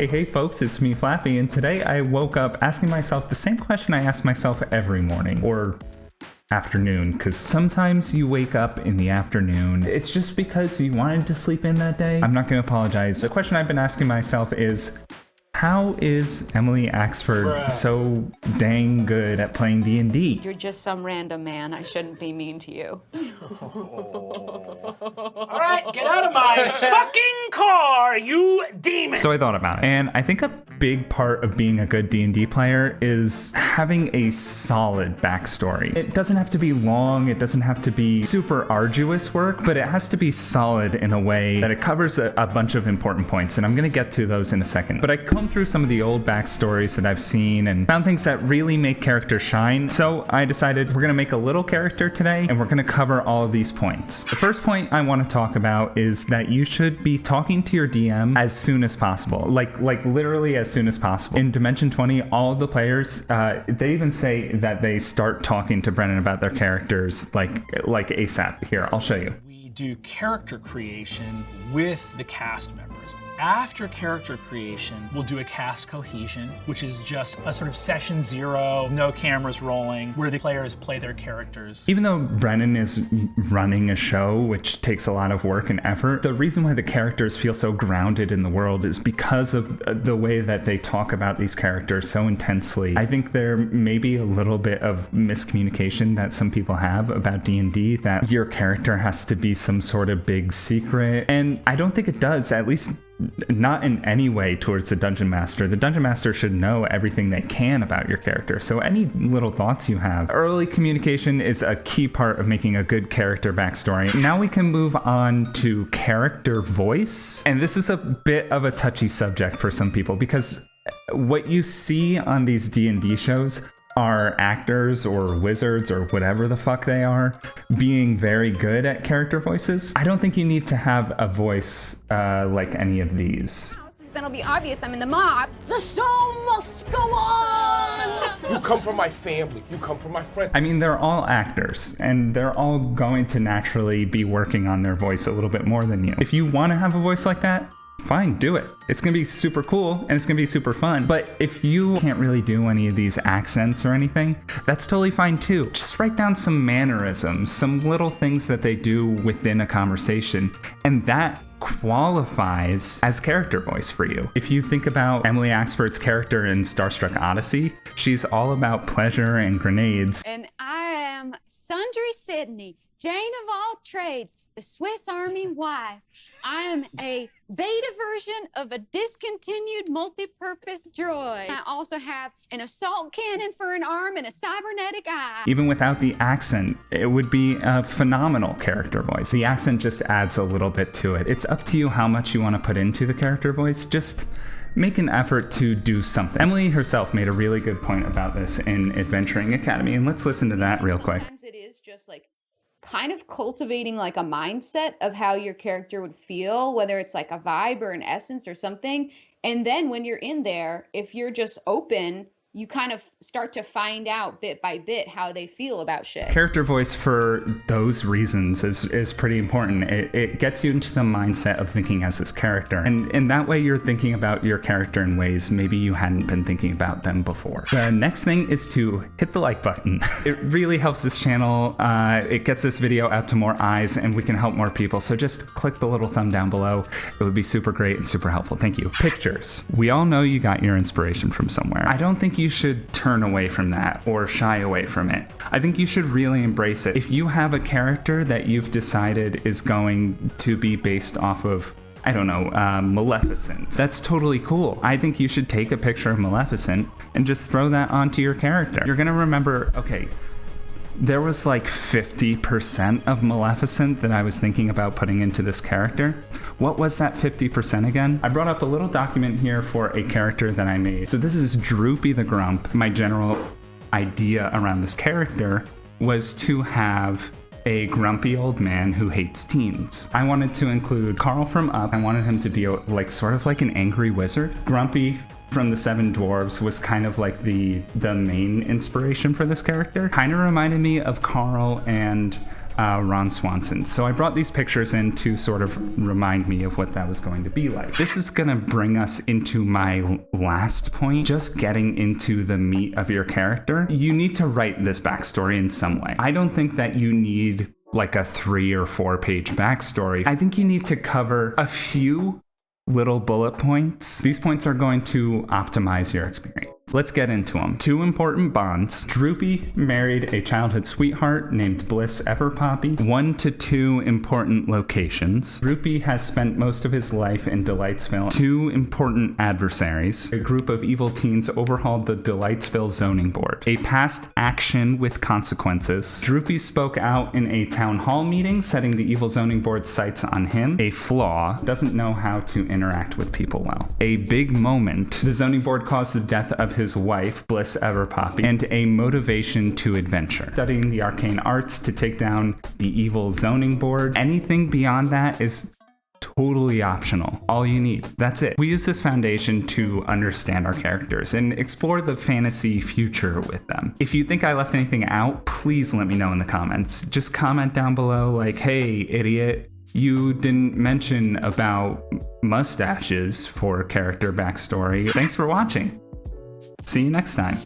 Hey folks, it's me Flappy, and today I woke up asking myself the same question I ask myself every morning, or afternoon, because sometimes you wake up in the afternoon. It's just because you wanted to sleep in that day. I'm not going to apologize. The question I've been asking myself is, how is Emily Axford so dang good at playing D&D? You're just some random man. I shouldn't be mean to you. All right, get out of my fucking car, you demon! So I thought about it, and I think a big part of being a good D&D player is having a solid backstory. It doesn't have to be long, it doesn't have to be super arduous work, but it has to be solid in a way that it covers a bunch of important points, and I'm gonna get to those in a second. But I combed through some of the old backstories that I've seen and found things that really make characters shine, so I decided we're gonna make a little character today, and we're gonna cover all of these points. The first point I want to talk about is that you should be talking to your DM as soon as possible, like literally as soon as possible. In Dimension 20, all of the players, they even say that they start talking to Brennan about their characters like ASAP. Here, I'll show you. We do character creation with the cast members. After character creation, we'll do a cast cohesion, which is just a sort of session zero, no cameras rolling, where the players play their characters. Even though Brennan is running a show, which takes a lot of work and effort, the reason why the characters feel so grounded in the world is because of the way that they talk about these characters so intensely. I think there may be a little bit of miscommunication that some people have about D&D, that your character has to be some sort of big secret, and I don't think it does, at least not in any way towards the Dungeon Master. The Dungeon Master should know everything they can about your character, so any little thoughts you have. Early communication is a key part of making a good character backstory. Now we can move on to character voice, and this is a bit of a touchy subject for some people, because what you see on these D&D shows are actors or wizards or whatever the fuck they are being very good at character voices. I don't think you need to have a voice like any of these. Then it'll be obvious I'm in the mob. The show must go on! You come from my family. You come from my friends. I mean, they're all actors, and they're all going to naturally be working on their voice a little bit more than you. If you want to have a voice like that, fine, do it. It's gonna be super cool and it's gonna be super fun. But if you can't really do any of these accents or anything, that's totally fine too. Just write down some mannerisms, some little things that they do within a conversation, and that qualifies as character voice for you. If you think about Emily Axford's character in Starstruck Odyssey, she's all about pleasure and grenades. And I am Sundry Sydney, Jane of all trades, the Swiss Army wife. I am a beta version of a discontinued multi-purpose droid. I also have an assault cannon for an arm and a cybernetic eye. Even without the accent, it would be a phenomenal character voice. The accent just adds a little bit to it. It's up to you how much you want to put into the character voice. Just make an effort to do something. Emily herself made a really good point about this in Adventuring Academy, and let's listen to that real quick. Sometimes it is just like kind of cultivating like a mindset of how your character would feel, whether it's like a vibe or an essence or something. And then when you're in there, if you're just open, you kind of start to find out bit by bit how they feel about shit. Character voice for those reasons is pretty important. It gets you into the mindset of thinking as this character. And in that way, you're thinking about your character in ways maybe you hadn't been thinking about them before. The next thing is to hit the like button. It really helps this channel. It gets this video out to more eyes and we can help more people. So just click the little thumb down below. It would be super great and super helpful. Thank you. Pictures. We all know you got your inspiration from somewhere. I don't think you should turn away from that or shy away from it. I think you should really embrace it. If you have a character that you've decided is going to be based off of, I don't know, Maleficent, that's totally cool. I think you should take a picture of Maleficent and just throw that onto your character. You're gonna remember, okay, there was like 50% of Maleficent that I was thinking about putting into this character. What was that 50% again? I brought up a little document here for a character that I made. So this is Droopy the Grump. My general idea around this character was to have a grumpy old man who hates teens. I wanted to include Carl from Up. I wanted him to be like sort of like an angry wizard. Grumpy from the Seven Dwarves was kind of like the main inspiration for this character. Kind of reminded me of Carl and Ron Swanson. So I brought these pictures in to sort of remind me of what that was going to be like. This is going to bring us into my last point, just getting into the meat of your character. You need to write this backstory in some way. I don't think that you need like a 3 or 4 page backstory. I think you need to cover a few little bullet points. These points are going to optimize your experience. Let's get into them. 2 important bonds. Droopy married a childhood sweetheart named Bliss Everpoppy. 1 to 2 important locations. Droopy has spent most of his life in Delightsville. 2 important adversaries. A group of evil teens overhauled the Delightsville zoning board. A past action with consequences. Droopy spoke out in a town hall meeting, setting the evil zoning board's sights on him. A flaw. Doesn't know how to interact with people well. A big moment. The zoning board caused the death of his wife, Bliss Everpoppy, and a motivation to adventure. Studying the arcane arts to take down the evil zoning board. Anything beyond that is totally optional. All you need. That's it. We use this foundation to understand our characters and explore the fantasy future with them. If you think I left anything out, please let me know in the comments. Just comment down below like, hey, idiot, you didn't mention about mustaches for character backstory. Thanks for watching. See you next time.